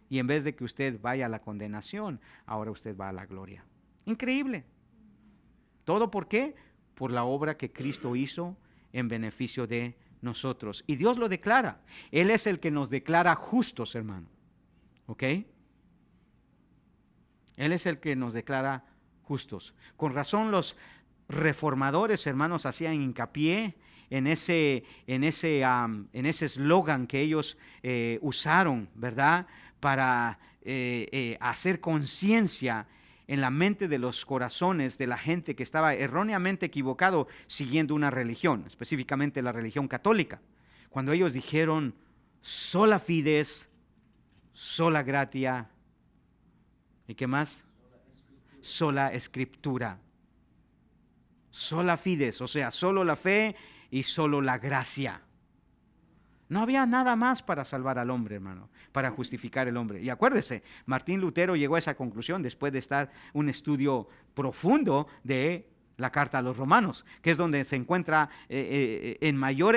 Y en vez de que usted vaya a la condenación, ahora usted va a la gloria. Increíble. ¿Todo por qué? Por la obra que Cristo hizo en beneficio de nosotros. Y Dios lo declara. Él es el que nos declara justos, hermano. ¿Ok? Él es el que nos declara justos. Con razón los reformadores, hermanos, hacían hincapié en ese eslogan que ellos usaron, ¿verdad? Para hacer conciencia en la mente de los corazones de la gente que estaba erróneamente equivocado siguiendo una religión, específicamente la religión católica. Cuando ellos dijeron sola fides, sola gratia, ¿y qué más? Sola escritura. Sola fides, o sea, solo la fe y solo la gracia. No había nada más para salvar al hombre, hermano, para justificar al hombre. Y acuérdese, Martín Lutero llegó a esa conclusión después de estar un estudio profundo de la carta a los romanos, que es donde se encuentra en mayor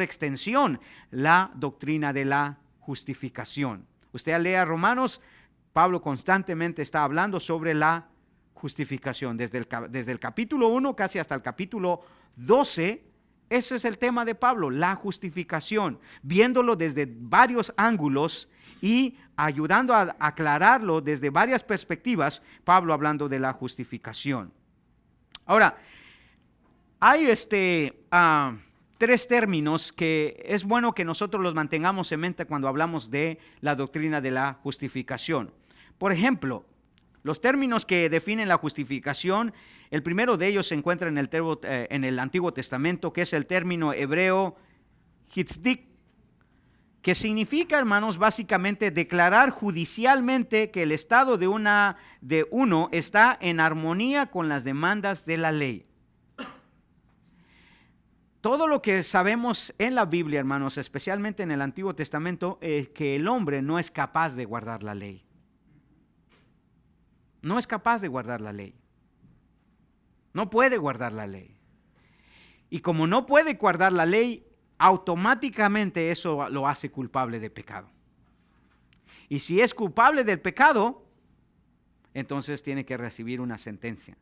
extensión la doctrina de la justificación. Usted lea Romanos, Pablo constantemente está hablando sobre la justificación. Desde el capítulo 1 casi hasta el capítulo 12, ese es el tema de Pablo, la justificación, viéndolo desde varios ángulos y ayudando a aclararlo desde varias perspectivas, Pablo hablando de la justificación. Ahora, hay tres términos que es bueno que nosotros los mantengamos en mente cuando hablamos de la doctrina de la justificación. Por ejemplo, los términos que definen la justificación, el primero de ellos se encuentra en el Antiguo Testamento, que es el término hebreo hitzdik, que significa, hermanos, básicamente declarar judicialmente que el estado de uno está en armonía con las demandas de la ley. Todo lo que sabemos en la Biblia, hermanos, especialmente en el Antiguo Testamento, es que el hombre no es capaz de guardar la ley. No es capaz de guardar la ley. No puede guardar la ley. Y como no puede guardar la ley, automáticamente eso lo hace culpable de pecado. Y si es culpable del pecado, entonces tiene que recibir una sentencia.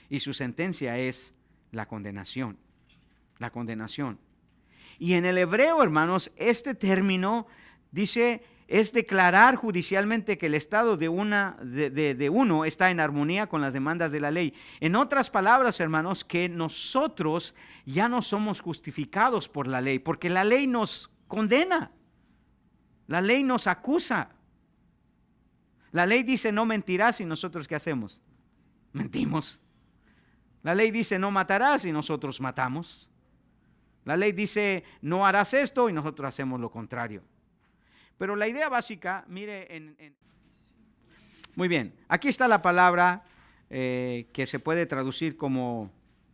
Y su sentencia es la condenación. La condenación. Y en el hebreo, hermanos, este término dice, es declarar judicialmente que el estado de uno está en armonía con las demandas de la ley. En otras palabras, hermanos, que nosotros ya no somos justificados por la ley, porque la ley nos condena. La ley nos acusa. La ley dice no mentirás y nosotros ¿qué hacemos? Mentimos. La ley dice no matarás y nosotros matamos. La ley dice no harás esto y nosotros hacemos lo contrario. Pero la idea básica, mire, muy bien, aquí está la palabra que se puede traducir como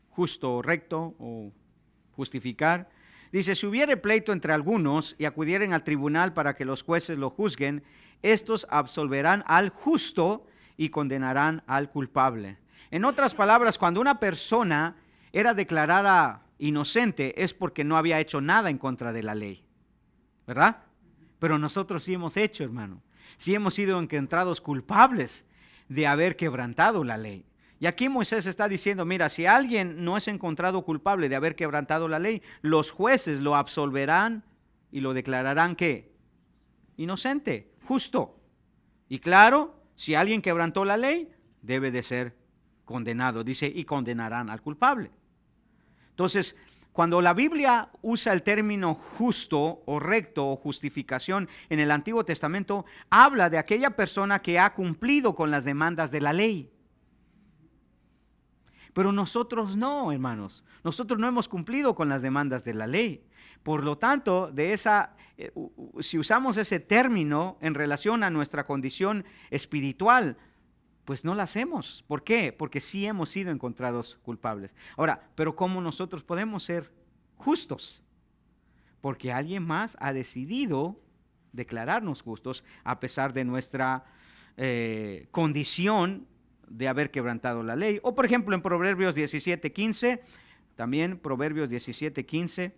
justo o recto o justificar. Dice, si hubiere pleito entre algunos y acudieren al tribunal para que los jueces lo juzguen, estos absolverán al justo y condenarán al culpable. En otras palabras, cuando una persona era declarada inocente es porque no había hecho nada en contra de la ley, ¿verdad? Pero nosotros sí hemos hecho, hermano. Sí hemos sido encontrados culpables de haber quebrantado la ley. Y aquí Moisés está diciendo, mira, si alguien no es encontrado culpable de haber quebrantado la ley, los jueces lo absolverán y lo declararán, ¿qué? Inocente, justo. Y claro, si alguien quebrantó la ley, debe de ser condenado. Dice, y condenarán al culpable. Entonces, cuando la Biblia usa el término justo o recto o justificación en el Antiguo Testamento, habla de aquella persona que ha cumplido con las demandas de la ley. Pero nosotros no, hermanos. Nosotros no hemos cumplido con las demandas de la ley. Por lo tanto, si usamos ese término en relación a nuestra condición espiritual, pues no la hacemos. ¿Por qué? Porque sí hemos sido encontrados culpables. Ahora, pero ¿cómo nosotros podemos ser justos? Porque alguien más ha decidido declararnos justos a pesar de nuestra condición de haber quebrantado la ley. O por ejemplo en Proverbios 17:15, también Proverbios 17:15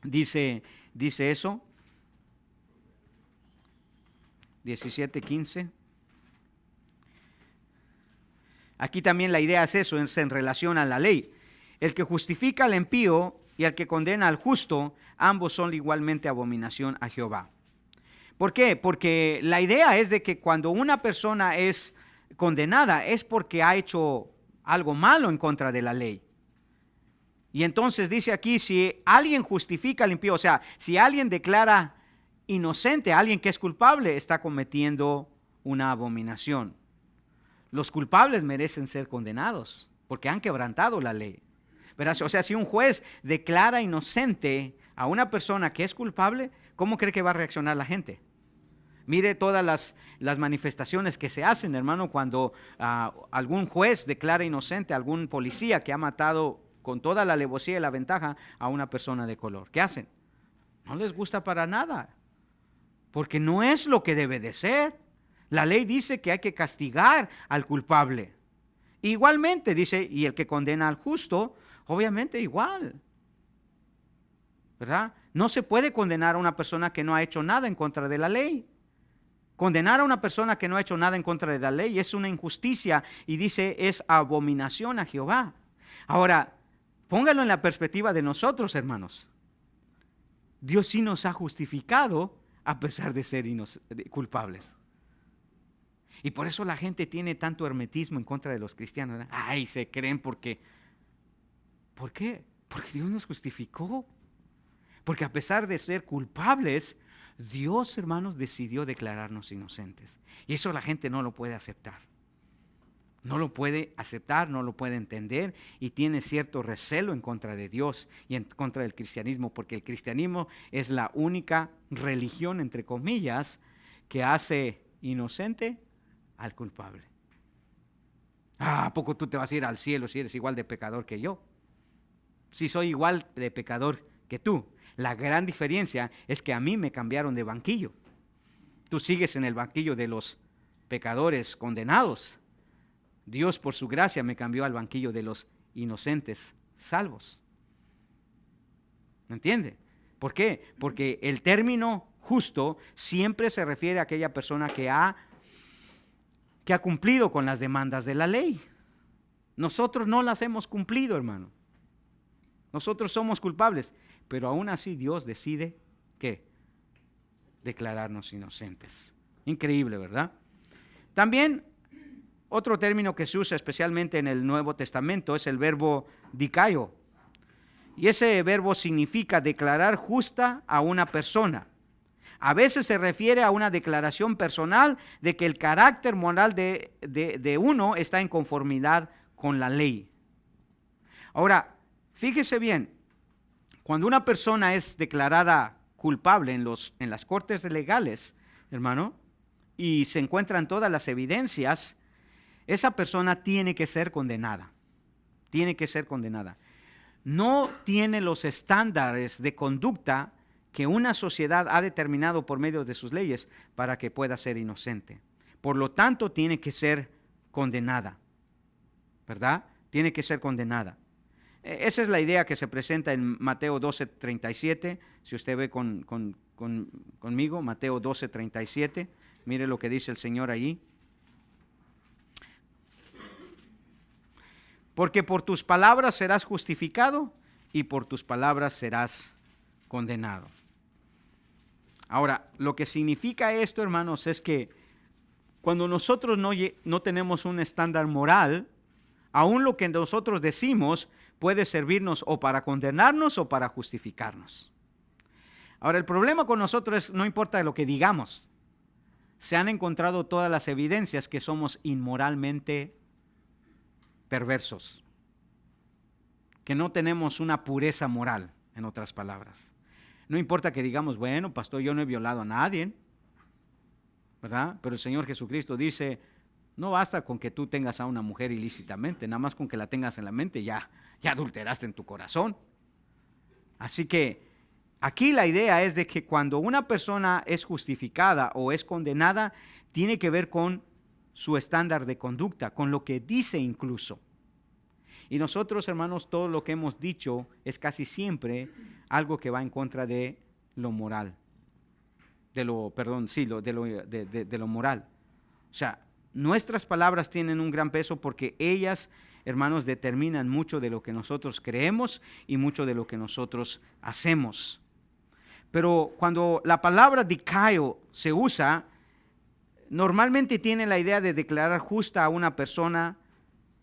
dice eso. 17:15. Aquí también la idea es eso, es en relación a la ley. El que justifica al impío y el que condena al justo, ambos son igualmente abominación a Jehová. ¿Por qué? Porque la idea es de que cuando una persona es condenada es porque ha hecho algo malo en contra de la ley. Y entonces dice aquí, si alguien justifica al impío, o sea, si alguien declara inocente a alguien que es culpable, está cometiendo una abominación. Los culpables merecen ser condenados porque han quebrantado la ley. ¿Verdad? O sea, si un juez declara inocente a una persona que es culpable, ¿cómo cree que va a reaccionar la gente? Mire todas las manifestaciones que se hacen, hermano, cuando algún juez declara inocente a algún policía que ha matado con toda la alevosía y la ventaja a una persona de color. ¿Qué hacen? No les gusta para nada, porque no es lo que debe de ser. La ley dice que hay que castigar al culpable. Igualmente dice, y el que condena al justo, obviamente igual. ¿Verdad? No se puede condenar a una persona que no ha hecho nada en contra de la ley. Condenar a una persona que no ha hecho nada en contra de la ley es una injusticia y dice es abominación a Jehová. Ahora, póngalo en la perspectiva de nosotros, hermanos. Dios sí nos ha justificado a pesar de ser culpables. Y por eso la gente tiene tanto hermetismo en contra de los cristianos, ¿verdad? Ay, se creen porque. ¿Por qué? Porque Dios nos justificó. Porque a pesar de ser culpables, Dios, hermanos, decidió declararnos inocentes. Y eso la gente no lo puede aceptar. No lo puede aceptar, no lo puede entender y tiene cierto recelo en contra de Dios y en contra del cristianismo, porque el cristianismo es la única religión, entre comillas, que hace inocente al culpable. ¿A poco tú te vas a ir al cielo si eres igual de pecador que yo? Si soy igual de pecador que tú. La gran diferencia es que a mí me cambiaron de banquillo. Tú sigues en el banquillo de los pecadores condenados. Dios, por su gracia, me cambió al banquillo de los inocentes salvos. ¿Me entiende? ¿Por qué? Porque el término justo siempre se refiere a aquella persona que ha cumplido con las demandas de la ley. Nosotros no las hemos cumplido, hermano. Nosotros somos culpables, pero aún así Dios decide, ¿qué? Declararnos inocentes. Increíble, ¿verdad? También otro término que se usa especialmente en el Nuevo Testamento es el verbo dikaio. Y ese verbo significa declarar justa a una persona. A veces se refiere a una declaración personal de que el carácter moral de uno está en conformidad con la ley. Ahora, fíjese bien, cuando una persona es declarada culpable en las cortes legales, hermano, y se encuentran todas las evidencias, esa persona tiene que ser condenada. Tiene que ser condenada. No tiene los estándares de conducta que una sociedad ha determinado por medio de sus leyes para que pueda ser inocente. Por lo tanto, tiene que ser condenada. ¿Verdad? Tiene que ser condenada. Esa es la idea que se presenta en Mateo 12:37. Si usted ve conmigo, Mateo 12:37, mire lo que dice el Señor allí. Porque por tus palabras serás justificado y por tus palabras serás condenado. Ahora, lo que significa esto, hermanos, es que cuando nosotros no tenemos un estándar moral, aún lo que nosotros decimos puede servirnos o para condenarnos o para justificarnos. Ahora, el problema con nosotros es, no importa lo que digamos, se han encontrado todas las evidencias que somos inmoralmente perversos, que no tenemos una pureza moral, en otras palabras. No importa que digamos, bueno, pastor, yo no he violado a nadie, ¿verdad? Pero el Señor Jesucristo dice, no basta con que tú tengas a una mujer ilícitamente, nada más con que la tengas en la mente, ya adulteraste en tu corazón. Así que aquí la idea es de que cuando una persona es justificada o es condenada, tiene que ver con su estándar de conducta, con lo que dice incluso. Y nosotros, hermanos, todo lo que hemos dicho es casi siempre algo que va en contra de lo moral. De lo moral. O sea, nuestras palabras tienen un gran peso porque ellas, hermanos, determinan mucho de lo que nosotros creemos y mucho de lo que nosotros hacemos. Pero cuando la palabra dikaio se usa, normalmente tiene la idea de declarar justa a una persona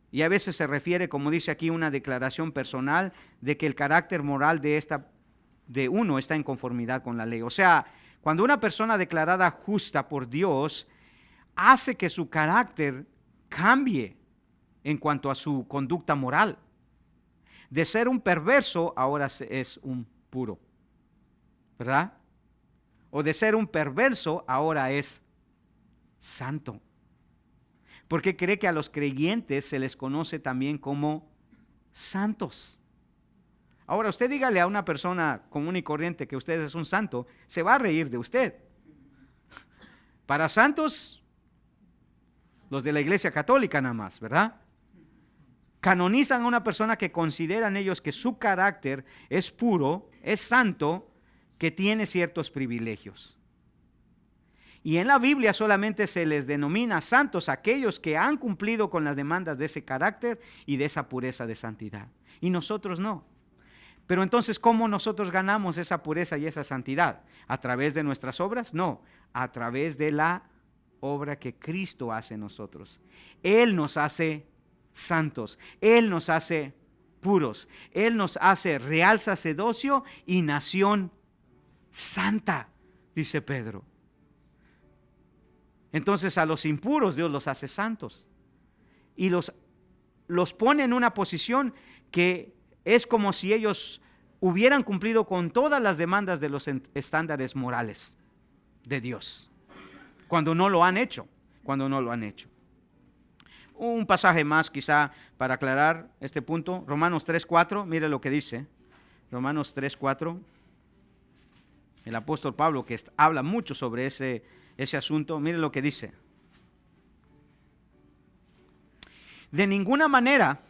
y a veces se refiere, como dice aquí, una declaración personal de que el carácter moral de uno está en conformidad con la ley. O sea, cuando una persona declarada justa por Dios hace que su carácter cambie en cuanto a su conducta moral. De ser un perverso, ahora es un puro, ¿verdad? O de ser un perverso, ahora es santo. Porque cree que a los creyentes se les conoce también como santos. Ahora usted dígale a una persona común y corriente que usted es un santo, se va a reír de usted. Para santos, los de la Iglesia Católica nada más, ¿verdad? Canonizan a una persona que consideran ellos que su carácter es puro, es santo, que tiene ciertos privilegios. Y en la Biblia solamente se les denomina santos aquellos que han cumplido con las demandas de ese carácter y de esa pureza de santidad. Y nosotros no. Pero entonces, ¿cómo nosotros ganamos esa pureza y esa santidad? ¿A través de nuestras obras? No, a través de la obra que Cristo hace en nosotros. Él nos hace santos, Él nos hace puros. Él nos hace real sacerdocio y nación santa, dice Pedro. Entonces a los impuros Dios los hace santos y los pone en una posición que es como si ellos hubieran cumplido con todas las demandas de los estándares morales de Dios, cuando no lo han hecho. Un pasaje más quizá para aclarar este punto, Romanos 3:4, mire lo que dice, Romanos 3:4, el apóstol Pablo que habla mucho sobre ese asunto, mire lo que dice. De ninguna manera,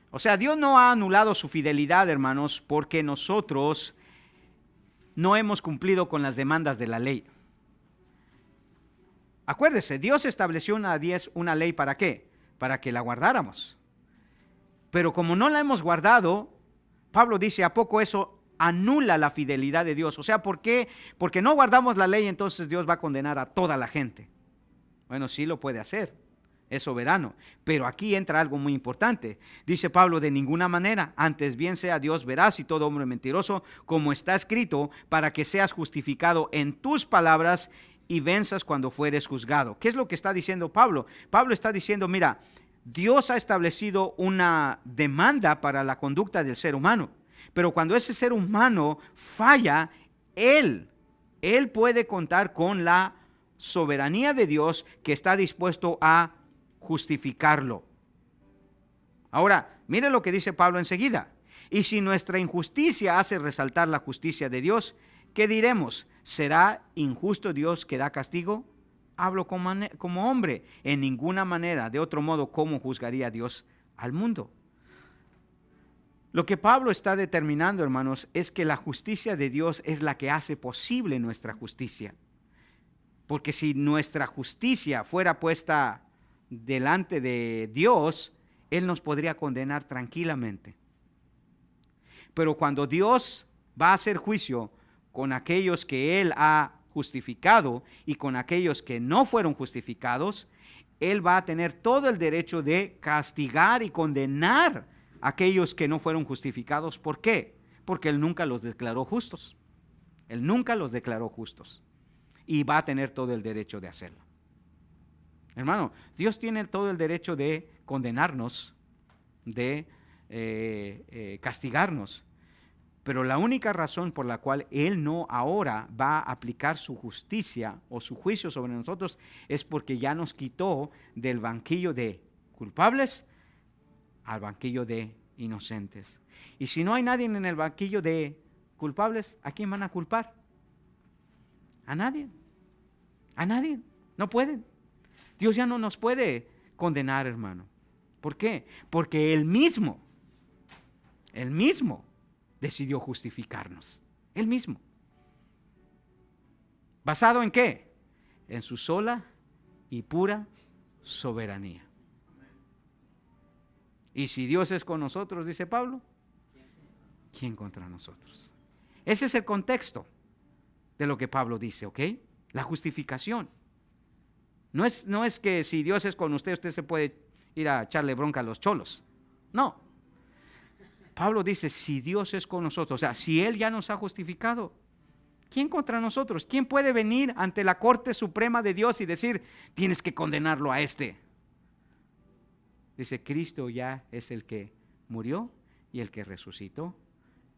o sea, Dios no ha anulado su fidelidad, hermanos, porque nosotros no hemos cumplido con las demandas de la ley. Acuérdese, Dios estableció una ley ¿para qué? Para que la guardáramos. Pero como no la hemos guardado, Pablo dice, ¿a poco eso anula la fidelidad de Dios? O sea, ¿por qué? Porque no guardamos la ley, entonces Dios va a condenar a toda la gente. Bueno, sí lo puede hacer, es soberano. Pero aquí entra algo muy importante. Dice Pablo, de ninguna manera, antes bien sea Dios veraz y todo hombre mentiroso, como está escrito, para que seas justificado en tus palabras y venzas cuando fueres juzgado. ¿Qué es lo que está diciendo Pablo? Pablo está diciendo, mira, Dios ha establecido una demanda para la conducta del ser humano, pero cuando ese ser humano falla, Él puede contar con la soberanía de Dios que está dispuesto a justificarlo. Ahora, mire lo que dice Pablo enseguida. Y si nuestra injusticia hace resaltar la justicia de Dios, ¿qué diremos? ¿Será injusto Dios que da castigo? Hablo como hombre. En ninguna manera, de otro modo, ¿cómo juzgaría Dios al mundo? Lo que Pablo está determinando, hermanos, es que la justicia de Dios es la que hace posible nuestra justicia. Porque si nuestra justicia fuera puesta delante de Dios, Él nos podría condenar tranquilamente. Pero cuando Dios va a hacer juicio con aquellos que Él ha justificado y con aquellos que no fueron justificados, Él va a tener todo el derecho de castigar y condenar a aquellos que no fueron justificados. ¿Por qué? Porque Él nunca los declaró justos. Él nunca los declaró justos. Y va a tener todo el derecho de hacerlo. Hermano, Dios tiene todo el derecho de condenarnos, de castigarnos. Pero la única razón por la cual Él no ahora va a aplicar su justicia o su juicio sobre nosotros es porque ya nos quitó del banquillo de culpables al banquillo de inocentes. Y si no hay nadie en el banquillo de culpables, ¿a quién van a culpar? A nadie. A nadie. No pueden. Dios ya no nos puede condenar, hermano. ¿Por qué? Porque Él mismo decidió justificarnos. Él mismo. ¿Basado en qué? En su sola y pura soberanía. Y si Dios es con nosotros, dice Pablo, ¿quién contra nosotros? Ese es el contexto de lo que Pablo dice, ¿ok? La justificación. No es que si Dios es con usted, usted se puede ir a echarle bronca a los cholos. No. Pablo dice, si Dios es con nosotros, o sea, si Él ya nos ha justificado, ¿quién contra nosotros? ¿Quién puede venir ante la Corte Suprema de Dios y decir, tienes que condenarlo a este? Dice, Cristo ya es el que murió y el que resucitó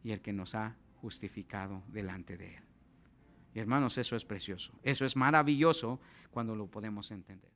y el que nos ha justificado delante de Él. Y hermanos, eso es precioso, eso es maravilloso cuando lo podemos entender.